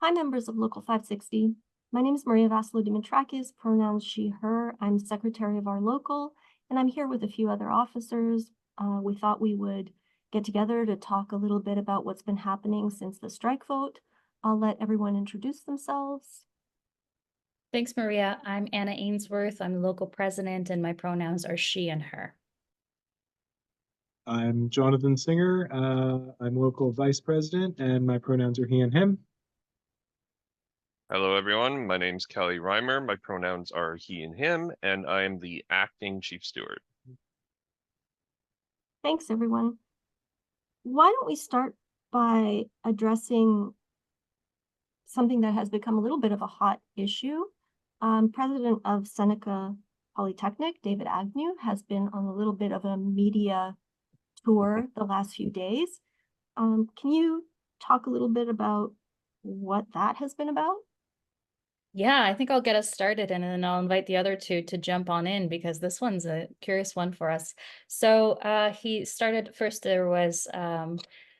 Hi, members of Local 560. My name is Vasilodimitrakis, pronouns she, her. I'm secretary of our local, and I'm here with a few other officers. We thought we would get together to talk a little bit about what's been happening since the strike vote. I'll let everyone introduce themselves. Thanks, Maria. I'm Anna Ainsworth. I'm local president, and my pronouns are she and her. I'm Jonathan Singer. I'm local vice president, and my pronouns are he and him. Hello, everyone. My name's Kelly Reimer. My pronouns are he and him, and I am the acting chief steward. Thanks, everyone. Why don't we start by addressing something that has become a little bit of a hot issue? President of Seneca Polytechnic, David Agnew, has been on a little bit of a media tour the last few days. Can you talk a little bit about what that has been about? Yeah, I think I'll get us started and then I'll invite the other two to jump on in because this one's a curious one for us. So he started first, there was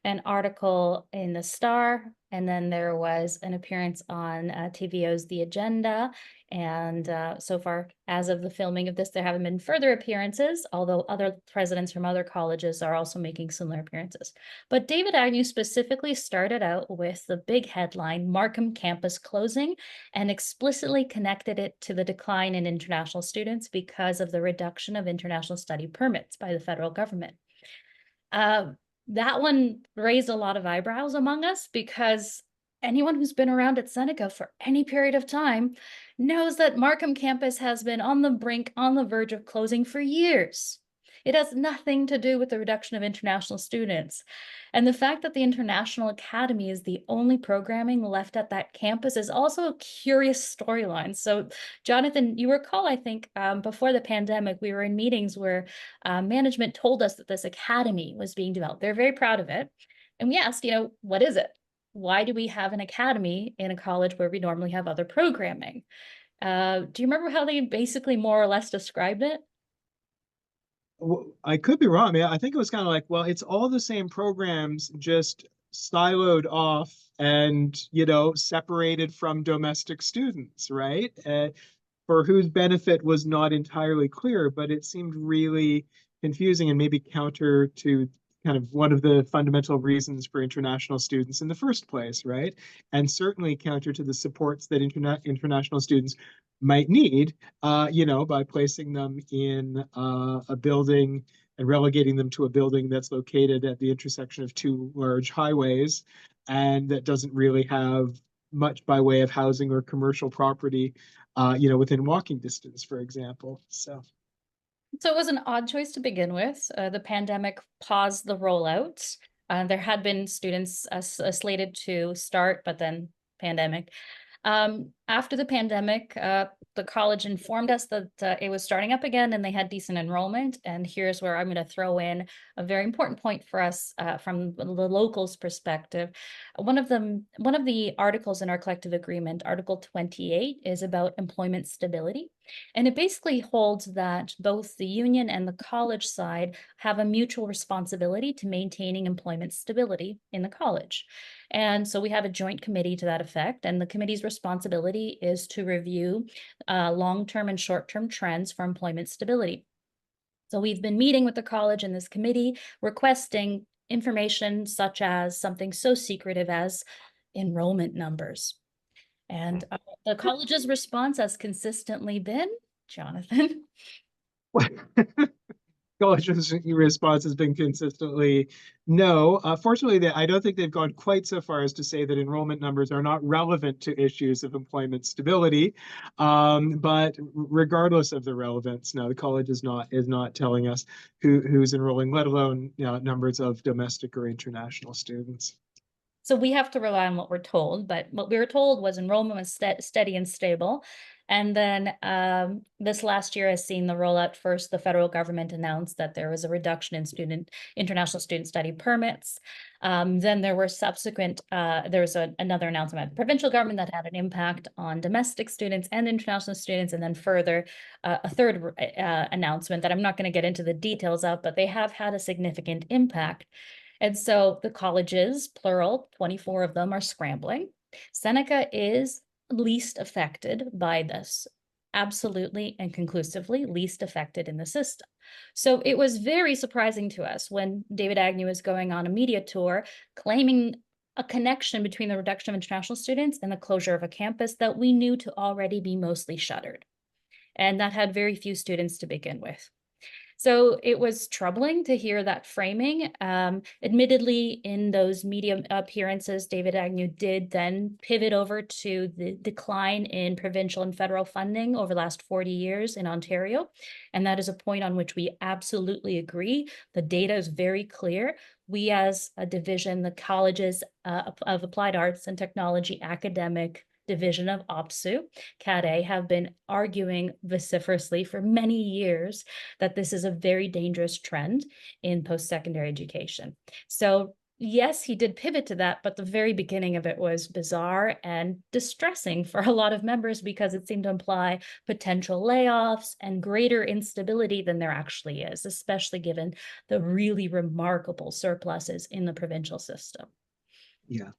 an article in the Star, and then there was an appearance on TVO's The Agenda. And so far, as of the filming of this, there haven't been further appearances, although other presidents from other colleges are also making similar appearances. But David Agnew specifically started out with the big headline, Markham Campus Closing, and explicitly connected it to the decline in international students because of the reduction of international study permits by the federal government. That one raised a lot of eyebrows among us because anyone who's been around at Seneca for any period of time knows that Markham campus has been on the brink, on the verge of closing for years. It has nothing to do with the reduction of international students. And the fact that the International Academy is the only programming left at that campus is also a curious storyline. So, Jonathan, you recall, I think, before the pandemic, we were in meetings where management told us that this academy was being developed. They're very proud of it. And we asked, what is it? Why do we have an academy in a college where we normally have other programming? Do you remember how they basically more or less described it? Well, I could be wrong. I mean, I think it was kind of like, well, it's all the same programs, just siloed off and, separated from domestic students, right? For whose benefit was not entirely clear, but it seemed really confusing and maybe counter to kind of one of the fundamental reasons for international students in the first place, right? And certainly counter to the supports that international students might need, by placing them in a building and relegating them to a building that's located at the intersection of two large highways and that doesn't really have much by way of housing or commercial property, within walking distance, for example. So it was an odd choice to begin with. The pandemic paused the rollout. There had been students slated to start, but then pandemic. After the pandemic, the college informed us that it was starting up again and they had decent enrollment. And here's where I'm going to throw in a very important point for us from the locals' perspective. One of the articles in our collective agreement, Article 28, is about employment stability. And it basically holds that both the union and the college side have a mutual responsibility to maintaining employment stability in the college. And so we have a joint committee to that effect, and the committee's responsibility is to review long-term and short-term trends for employment stability. So we've been meeting with the college and this committee requesting information such as something so secretive as enrollment numbers. And the college's response has consistently been, Jonathan. College's response has been consistently no. Fortunately, I don't think they've gone quite so far as to say that enrollment numbers are not relevant to issues of employment stability. But regardless of the relevance, no, the college is not telling us who's enrolling, let alone numbers of domestic or international students. So we have to rely on what we're told, but what we were told was enrollment was steady and stable. And then this last year has seen the rollout. First, the federal government announced that there was a reduction in international student study permits. Then there were subsequent, there was another announcement by the provincial government that had an impact on domestic students and international students. And then further, a third announcement that I'm not going to get into the details of, but they have had a significant impact. And so the colleges, plural, 24 of them, are scrambling. Seneca is least affected by this, absolutely and conclusively least affected in the system. So it was very surprising to us when David Agnew was going on a media tour claiming a connection between the reduction of international students and the closure of a campus that we knew to already be mostly shuttered. And that had very few students to begin with. So it was troubling to hear that framing. Admittedly, in those media appearances, David Agnew did then pivot over to the decline in provincial and federal funding over the last 40 years in Ontario. And that is a point on which we absolutely agree. The data is very clear. We as a division, the colleges of Applied Arts and Technology academic division of OPSEU, CAD-A, have been arguing vociferously for many years that this is a very dangerous trend in post-secondary education. So yes, he did pivot to that, but the very beginning of it was bizarre and distressing for a lot of members because it seemed to imply potential layoffs and greater instability than there actually is, especially given the really remarkable surpluses in the provincial system. Yeah,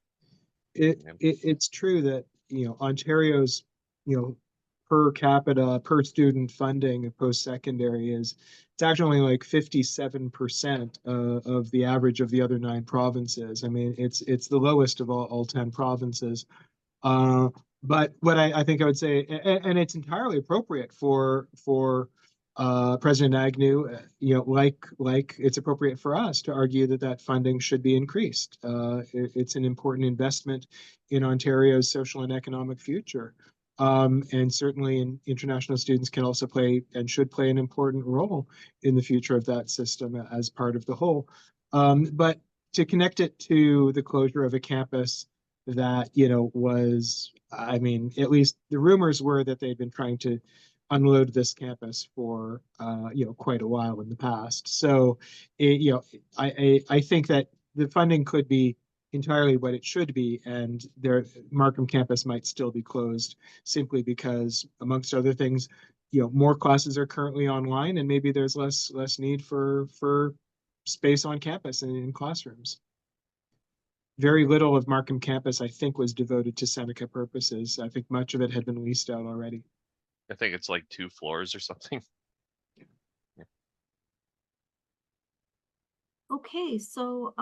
it's true that, Ontario's, per capita, per student funding of post-secondary it's actually like 57% of the average of the other 9 provinces. I mean, it's the lowest of all 10 provinces. But what I think I would say, and it's entirely appropriate for President Agnew, like it's appropriate for us to argue that funding should be increased. It's an important investment in Ontario's social and economic future. And certainly international students can also play and should play an important role in the future of that system as part of the whole. But to connect it to the closure of a campus that, was, I mean, at least the rumors were that they'd been trying to unload this campus for, quite a while in the past. So, I think that the funding could be entirely what it should be, and Markham campus might still be closed simply because, amongst other things, more classes are currently online, and maybe there's less need for space on campus and in classrooms. Very little of Markham campus, I think, was devoted to Seneca purposes. I think much of it had been leased out already. I think it's like 2 floors or something. Okay, so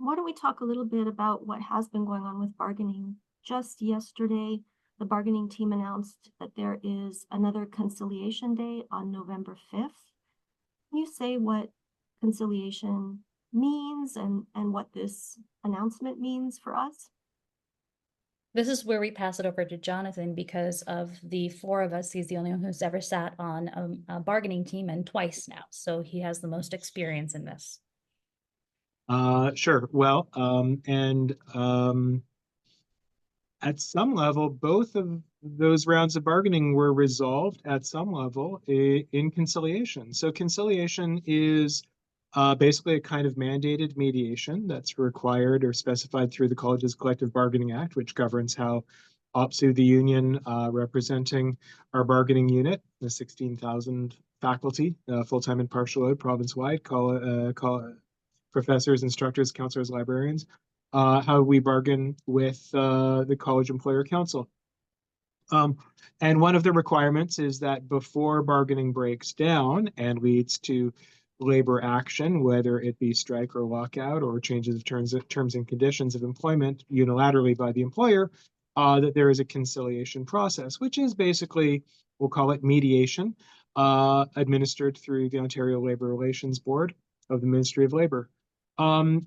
why don't we talk a little bit about what has been going on with bargaining? Just yesterday, the bargaining team announced that there is another conciliation day on November 5th. Can you say what conciliation means and what this announcement means for us? This is where we pass it over to Jonathan because of the 4 of us, he's the only one who's ever sat on a bargaining team, and twice now. So he has the most experience in this. Sure. Well, at some level, both of those rounds of bargaining were resolved at some level in conciliation. So conciliation is basically a kind of mandated mediation that's required or specified through the college's collective bargaining act, which governs how OPSEU, the union representing our bargaining unit, the 16,000 faculty, full-time and partial load, province-wide, professors, instructors, counselors, librarians, how we bargain with the college employer council. And one of the requirements is that before bargaining breaks down and leads to labor action, whether it be strike or lockout or changes of terms and conditions of employment unilaterally by the employer, that there is a conciliation process, which is basically, we'll call it mediation, administered through the Ontario Labour Relations Board of the Ministry of Labour. And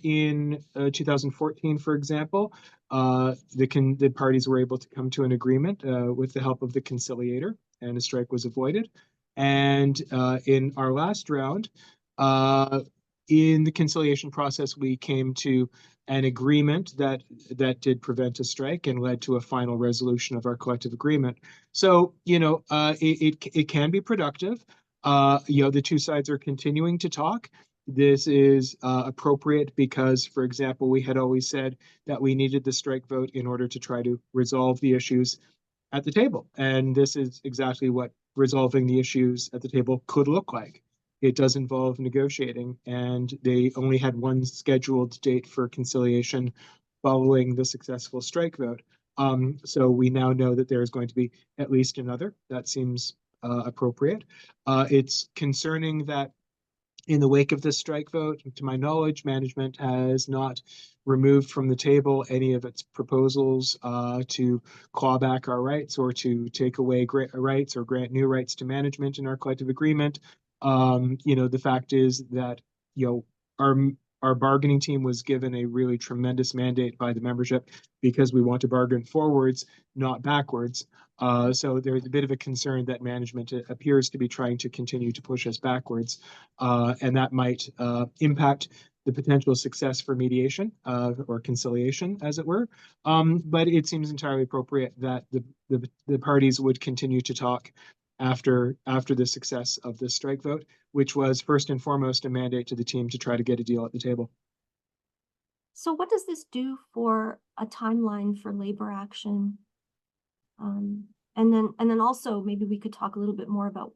in 2014, for example, the parties were able to come to an agreement with the help of the conciliator, and a strike was avoided. And in our last round, in the conciliation process, we came to an agreement that did prevent a strike and led to a final resolution of our collective agreement. So, it can be productive. The 2 sides are continuing to talk. This is appropriate because, for example, we had always said that we needed the strike vote in order to try to resolve the issues at the table. And this is exactly what resolving the issues at the table could look like. it does involve negotiating, and they only had one scheduled date for conciliation following the successful strike vote. So we now know that there is going to be at least another. That seems appropriate. It's concerning that in the wake of this strike vote, to my knowledge, management has not removed from the table any of its proposals to claw back our rights or to take away rights or grant new rights to management in our collective agreement. The fact is that, our bargaining team was given a really tremendous mandate by the membership because we want to bargain forwards, not backwards. So there's a bit of a concern that management appears to be trying to continue to push us backwards, and that might impact the potential success for mediation or conciliation, as it were. But it seems entirely appropriate that the parties would continue to talk after the success of this strike vote, which was first and foremost a mandate to the team to try to get a deal at the table. So what does this do for a timeline for labor action? And then also maybe we could talk a little bit more about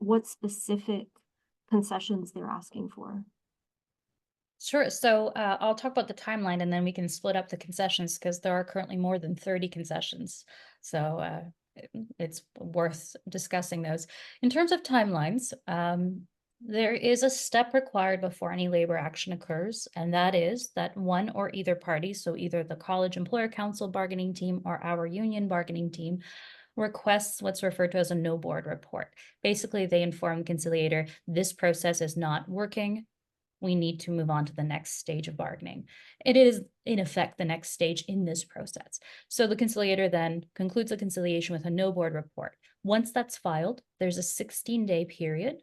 what specific concessions they're asking for. Sure. So I'll talk about the timeline and then we can split up the concessions because there are currently more than 30 concessions. So it's worth discussing those. In terms of timelines, there is a step required before any labor action occurs, and that is that one or either party, so either the college employer council bargaining team or our union bargaining team, requests what's referred to as a no board report. Basically, they inform the conciliator, this process is not working. We need to move on to the next stage of bargaining. It is, in effect, the next stage in this process. So the conciliator then concludes the conciliation with a no board report. Once that's filed, there's a 16-day period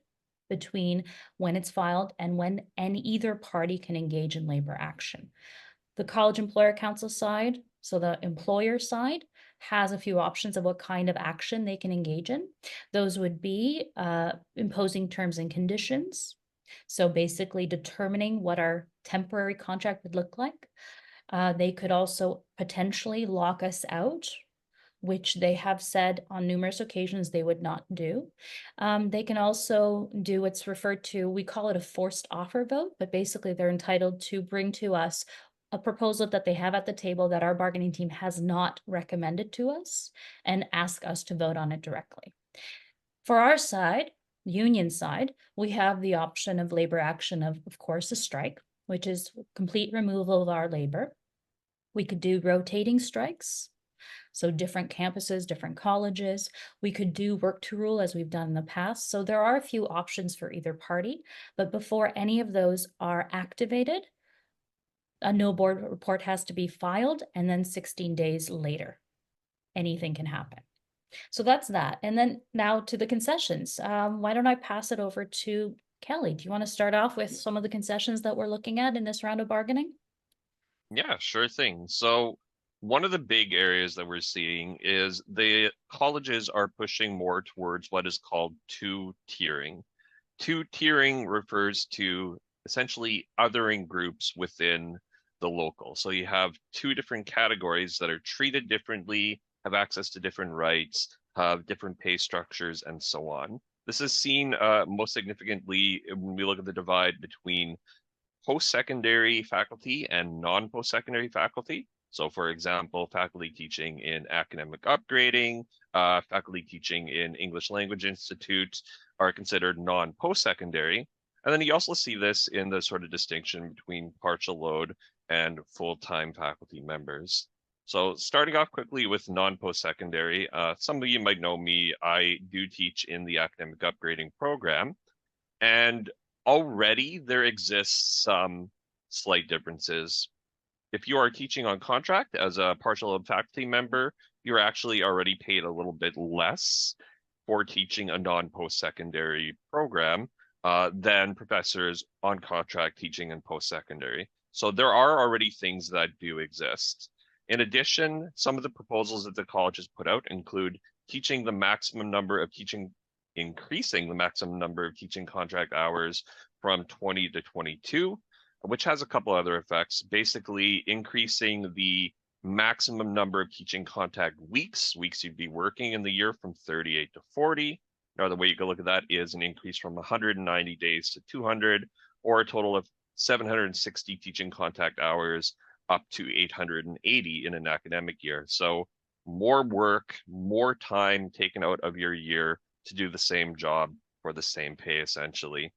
between when it's filed and when either party can engage in labor action. The college employer council side, so the employer side, has a few options of what kind of action they can engage in. Those would be imposing terms and conditions. So basically determining what our temporary contract would look like. They could also potentially lock us out, which they have said on numerous occasions they would not do. They can also do what's referred to, we call it a forced offer vote, but basically they're entitled to bring to us a proposal that they have at the table that our bargaining team has not recommended to us and ask us to vote on it directly. For our side, union side, we have the option of labor action of course, a strike, which is complete removal of our labor. We could do rotating strikes, so different campuses, different colleges. We could do work to rule as we've done in the past. So there are a few options for either party, but before any of those are activated, a no board report has to be filed, and then 16 days later, anything can happen. So that's that. And then now to the concessions. Why don't I pass it over to Kelly? Do you want to start off with some of the concessions that we're looking at in this round of bargaining? Yeah, sure thing. So one of the big areas that we're seeing is the colleges are pushing more towards what is called two-tiering. Two-tiering refers to essentially othering groups within the local. So you have two different categories that are treated differently, have access to different rights, have different pay structures, and so on. This is seen most significantly when we look at the divide between post-secondary faculty and non-post-secondary faculty. So for example, faculty teaching in academic upgrading, faculty teaching in English Language Institute are considered non-post-secondary. And then you also see this in the sort of distinction between partial load and full-time faculty members. So starting off quickly with non-post-secondary, some of you might know me, I do teach in the academic upgrading program, and already there exists some slight differences. If you are teaching on contract as a partial load faculty member, you're actually already paid a little bit less for teaching a non-post-secondary program than professors on contract teaching in post-secondary. So there are already things that do exist. In addition, some of the proposals that the college has put out include increasing the maximum number of teaching contract hours from 20 to 22, which has a couple other effects, basically increasing the maximum number of teaching contact weeks you'd be working in the year from 38 to 40, Now, the way you can look at that is an increase from 190 days to 200, or a total of 760 teaching contact hours up to 880 in an academic year. So more work, more time taken out of your year to do the same job for the same pay, essentially.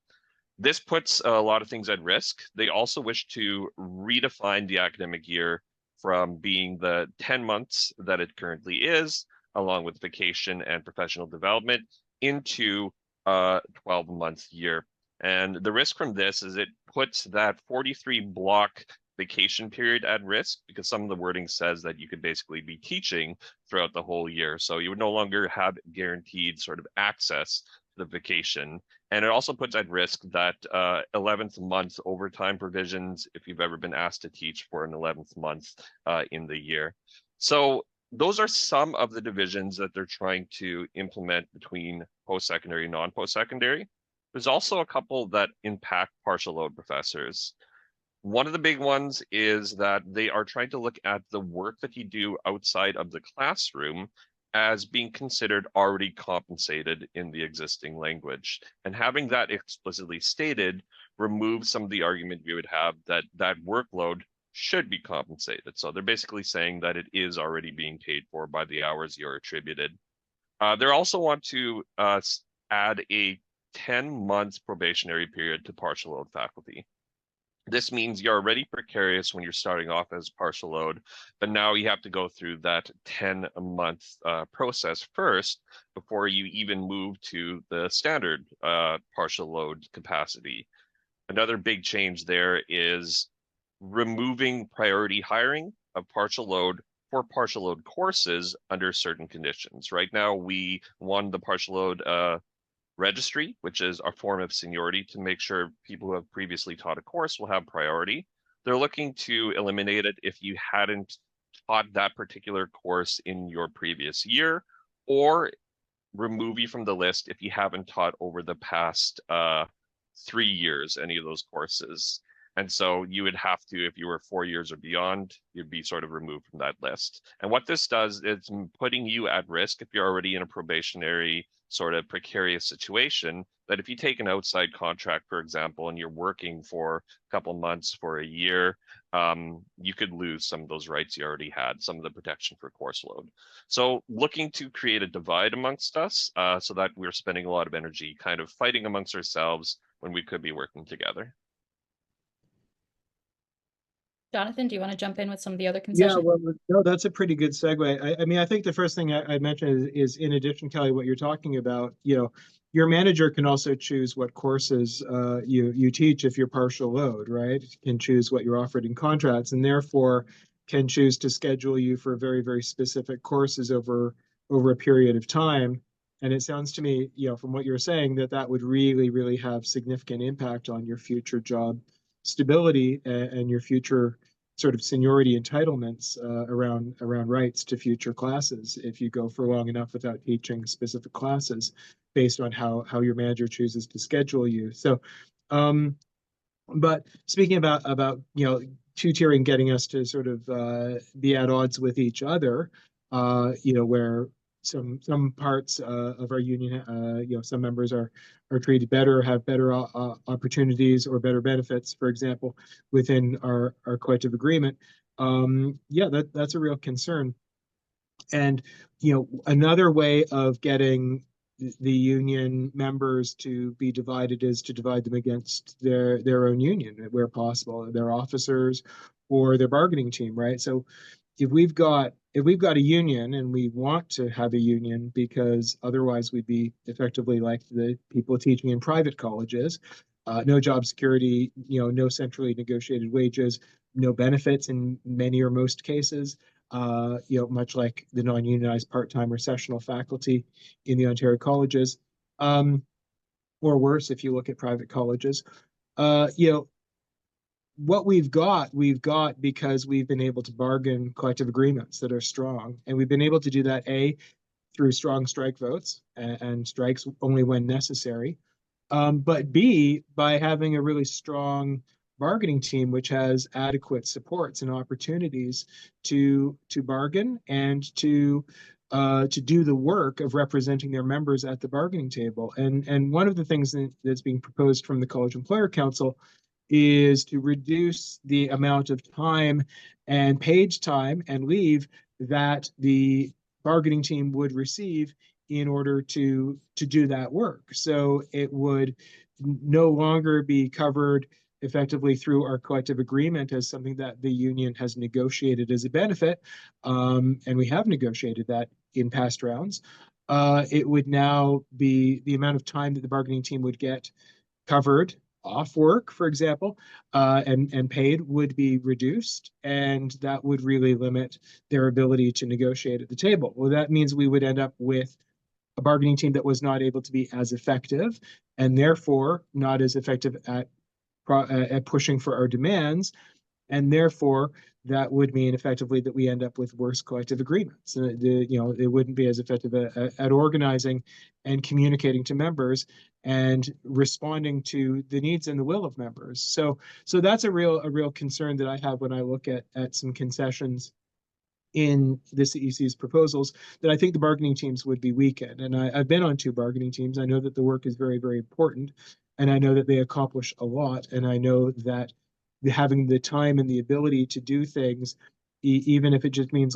This puts a lot of things at risk. They also wish to redefine the academic year from being the 10 months that it currently is, along with vacation and professional development, into a 12-month year. And the risk from this is it puts that 43 block vacation period at risk, because some of the wording says that you could basically be teaching throughout the whole year. So you would no longer have guaranteed sort of access to the vacation. And it also puts at risk that 11th month overtime provisions if you've ever been asked to teach for an 11th month in the year. So those are some of the divisions that they're trying to implement between post-secondary and non-post-secondary. There's also a couple that impact partial load professors. One of the big ones is that they are trying to look at the work that you do outside of the classroom as being considered already compensated in the existing language. And having that explicitly stated removes some of the argument we would have that that workload should be compensated. So they're basically saying that it is already being paid for by the hours you're attributed. They also want to add a 10-month probationary period to partial load faculty. This means you're already precarious when you're starting off as partial load, but now you have to go through that 10-month process first before you even move to the standard partial load capacity. Another big change there is removing priority hiring of partial load for partial load courses under certain conditions. Right now, we won the partial load registry, which is a form of seniority to make sure people who have previously taught a course will have priority. They're looking to eliminate it if you hadn't taught that particular course in your previous year, or remove you from the list if you haven't taught over the past 3 years any of those courses. And so you would have to, if you were 4 years or beyond, you'd be sort of removed from that list. And what this does is putting you at risk if you're already in a probationary sort of precarious situation, that if you take an outside contract, for example, and you're working for a couple months, for a year, you could lose some of those rights you already had, some of the protection for course load. So looking to create a divide amongst us so that we're spending a lot of energy kind of fighting amongst ourselves when we could be working together. Jonathan, do you want to jump in with some of the other concessions? Yeah, well, no, that's a pretty good segue. I mean, I think the first thing I mentioned is in addition, Kelly, what you're talking about, your manager can also choose what courses you teach if you're partial load, right? Can choose what you're offered in contracts, and therefore can choose to schedule you for very, very specific courses over a period of time. And it sounds to me, from what you're saying, that would really, really have significant impact on your future job stability and your future sort of seniority entitlements around rights to future classes if you go for long enough without teaching specific classes based on how your manager chooses to schedule you. So, but speaking about two-tiering getting us to sort of be at odds with each other, where some parts of our union, some members are treated better, have better opportunities or better benefits, for example, within our collective agreement. That's a real concern. And another way of getting the union members to be divided is to divide them against their own union where possible, their officers or their bargaining team, right? So if we've got a union, and we want to have a union because otherwise we'd be effectively like the people teaching in private colleges, no job security, no centrally negotiated wages, no benefits in many or most cases, much like the non-unionized part-time or sessional faculty in the Ontario colleges, or worse if you look at private colleges. What we've got because we've been able to bargain collective agreements that are strong. And we've been able to do that, A, through strong strike votes and strikes only when necessary. But B, by having a really strong bargaining team, which has adequate supports and opportunities to bargain and to to do the work of representing their members at the bargaining table. And one of the things that's being proposed from the College Employer Council is to reduce the amount of time and paid time and leave that the bargaining team would receive in order to do that work. So it would no longer be covered effectively through our collective agreement as something that the union has negotiated as a benefit, and we have negotiated that in past rounds. It would now be the amount of time that the bargaining team would get covered off work, for example, and paid would be reduced, and that would really limit their ability to negotiate at the table. Well, that means we would end up with a bargaining team that was not able to be as effective, and therefore not as effective at pushing for our demands, and therefore that would mean effectively that we end up with worse collective agreements. It wouldn't be as effective at organizing and communicating to members and responding to the needs and the will of members. So that's a real concern that I have when I look at some concessions in the CEC's proposals, that I think the bargaining teams would be weakened. And I've been on 2 bargaining teams. I know that the work is very, very important, and I know that they accomplish a lot. And I know that having the time and the ability to do things, even if it just means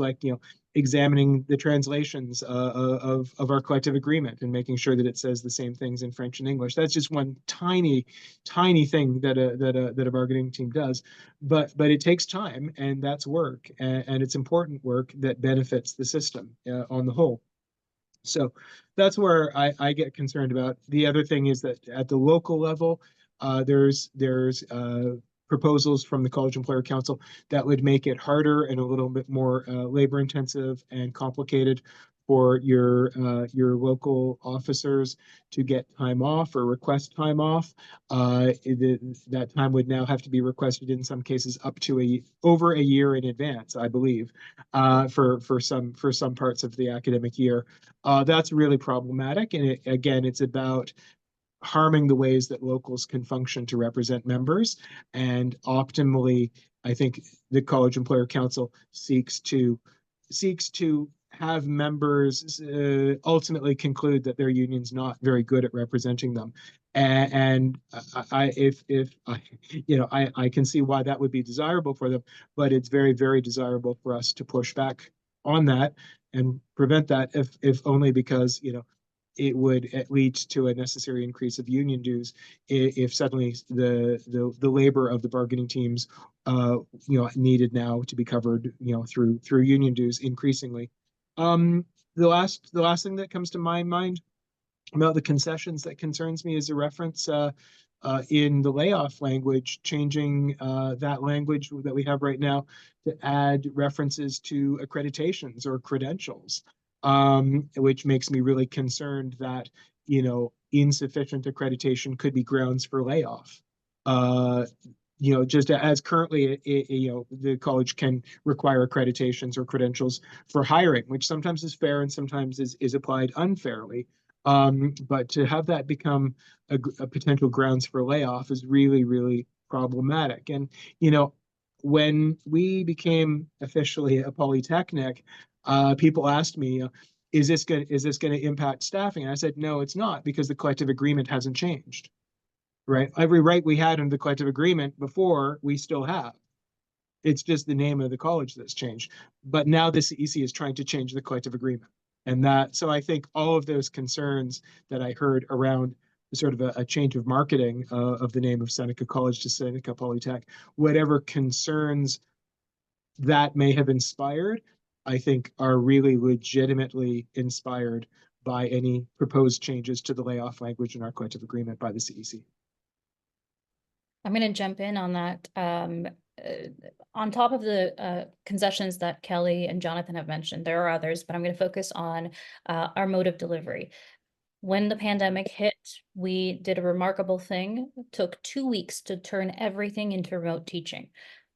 examining the translations of our collective agreement and making sure that it says the same things in French and English. That's just one tiny thing that a bargaining team does, but it takes time, and that's work, and it's important work that benefits the system on the whole. So that's where I get concerned about. The other thing is that at the local level, there's proposals from the College Employer Council that would make it harder and a little bit more labor intensive and complicated for your local officers to get time off or request time off. That time would now have to be requested in some cases up to over a year in advance, I believe, for some parts of the academic year. That's really problematic, and it's about harming the ways that locals can function to represent members. And optimally, I think the College Employer Council seeks to have members ultimately conclude that their union's not very good at representing them. And I can see why that would be desirable for them, but it's very, very desirable for us to push back on that and prevent that, if only because it would lead to a necessary increase of union dues if suddenly the labor of the bargaining teams needed now to be covered through union dues increasingly. The last thing that comes to my mind about the concessions that concerns me is a reference in the layoff language, changing that language that we have right now to add references to accreditations or credentials. Which makes me really concerned that, insufficient accreditation could be grounds for layoff. Just as currently, the college can require accreditations or credentials for hiring, which sometimes is fair and sometimes is applied unfairly. But to have that become a potential grounds for layoff is really, really problematic. And, when we became officially a polytechnic, people asked me, is this going to impact staffing? And I said, no, it's not, because the collective agreement hasn't changed, right? Every right we had under the collective agreement before, we still have. It's just the name of the college that's changed. But now the CEC is trying to change the collective agreement. So I think all of those concerns that I heard around sort of a change of marketing of the name of Seneca College to Seneca Polytech, whatever concerns that may have inspired, I think are really legitimately inspired by any proposed changes to the layoff language in our collective agreement by the CEC. I'm going to jump in on that. On top of the concessions that Kelly and Jonathan have mentioned, there are others, but I'm going to focus on our mode of delivery. When the pandemic hit, we did a remarkable thing. It took 2 weeks to turn everything into remote teaching.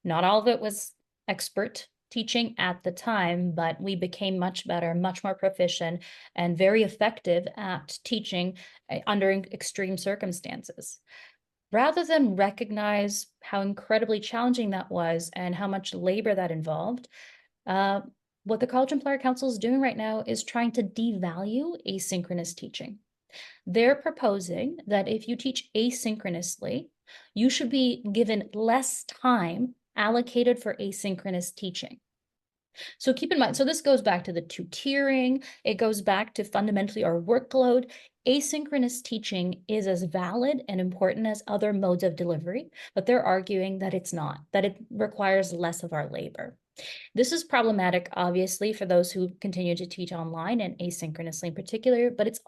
Not all of it was expert teaching at the time, but we became much better, much more proficient, and very effective at teaching under extreme circumstances. Rather than recognize how incredibly challenging that was and how much labor that involved, what the College Employer Council is doing right now is trying to devalue asynchronous teaching. They're proposing that if you teach asynchronously, you should be given less time allocated for asynchronous teaching. So keep in mind, so this goes back to the two-tiering, it goes back to fundamentally our workload. Asynchronous teaching is as valid and important as other modes of delivery, but they're arguing that it's not, that it requires less of our labor. This is problematic, obviously, for those who continue to teach online and asynchronously in particular, but it's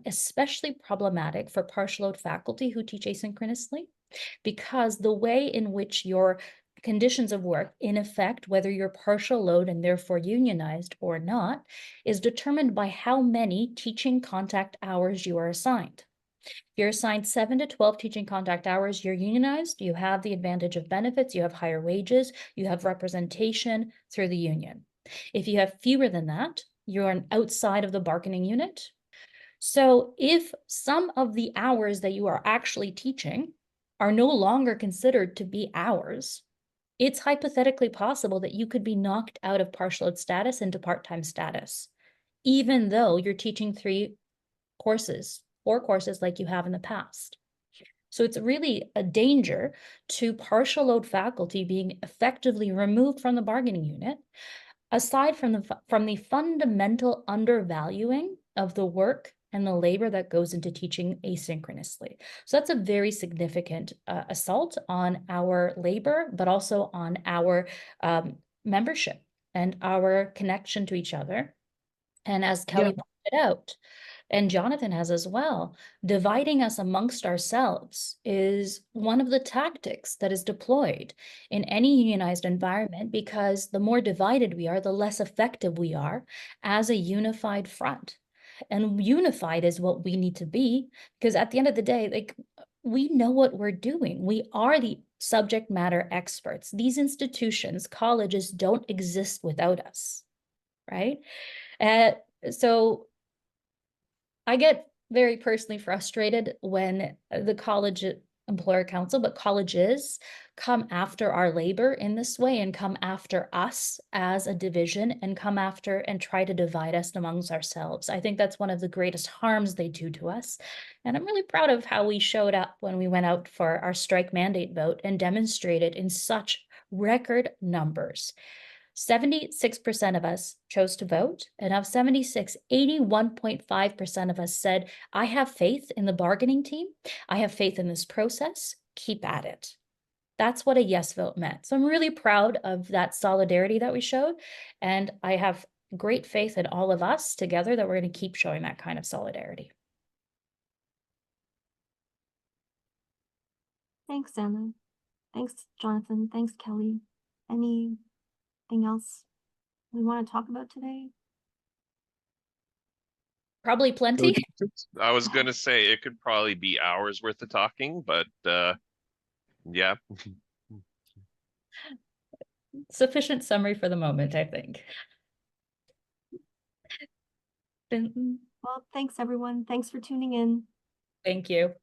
especially problematic for partial load faculty who teach asynchronously, because the way in which your conditions of work, in effect, whether you're partial load and therefore unionized or not, is determined by how many teaching contact hours you are assigned. If you're assigned 7 to 12 teaching contact hours, you're unionized, you have the advantage of benefits, you have higher wages, you have representation through the union. If you have fewer than that, you're outside of the bargaining unit. So if some of the hours that you are actually teaching are no longer considered to be hours, it's hypothetically possible that you could be knocked out of partial load status into part-time status, even though you're teaching 4 courses like you have in the past. So it's really a danger to partial load faculty being effectively removed from the bargaining unit, aside from the fundamental undervaluing of the work and the labor that goes into teaching asynchronously. So that's a very significant assault on our labor, but also on our membership and our connection to each other. And as Kelly pointed out, and Jonathan has as well, dividing us amongst ourselves is one of the tactics that is deployed in any unionized environment, because the more divided we are, the less effective we are as a unified front. And unified is what we need to be, because at the end of the day, like, we know what we're doing. We are the subject matter experts. These institutions, colleges, don't exist without us, right? So I get very personally frustrated when the college employer council, but colleges come after our labor in this way and come after us as a division and come after and try to divide us amongst ourselves. I think that's one of the greatest harms they do to us. And I'm really proud of how we showed up when we went out for our strike mandate vote and demonstrated in such record numbers. 76% of us chose to vote, and of 76, 81.5% of us said, I have faith in the bargaining team. I have faith in this process. Keep at it. That's what a yes vote meant. So I'm really proud of that solidarity that we showed, and I have great faith in all of us together that we're going to keep showing that kind of solidarity. Thanks, Anna. Thanks, Jonathan. Thanks, Kelly. Anything else we want to talk about today? Probably plenty. I was gonna say it could probably be hours worth of talking, but yeah. Sufficient summary for the moment, I think. Well, thanks everyone. Thanks for tuning in. Thank you.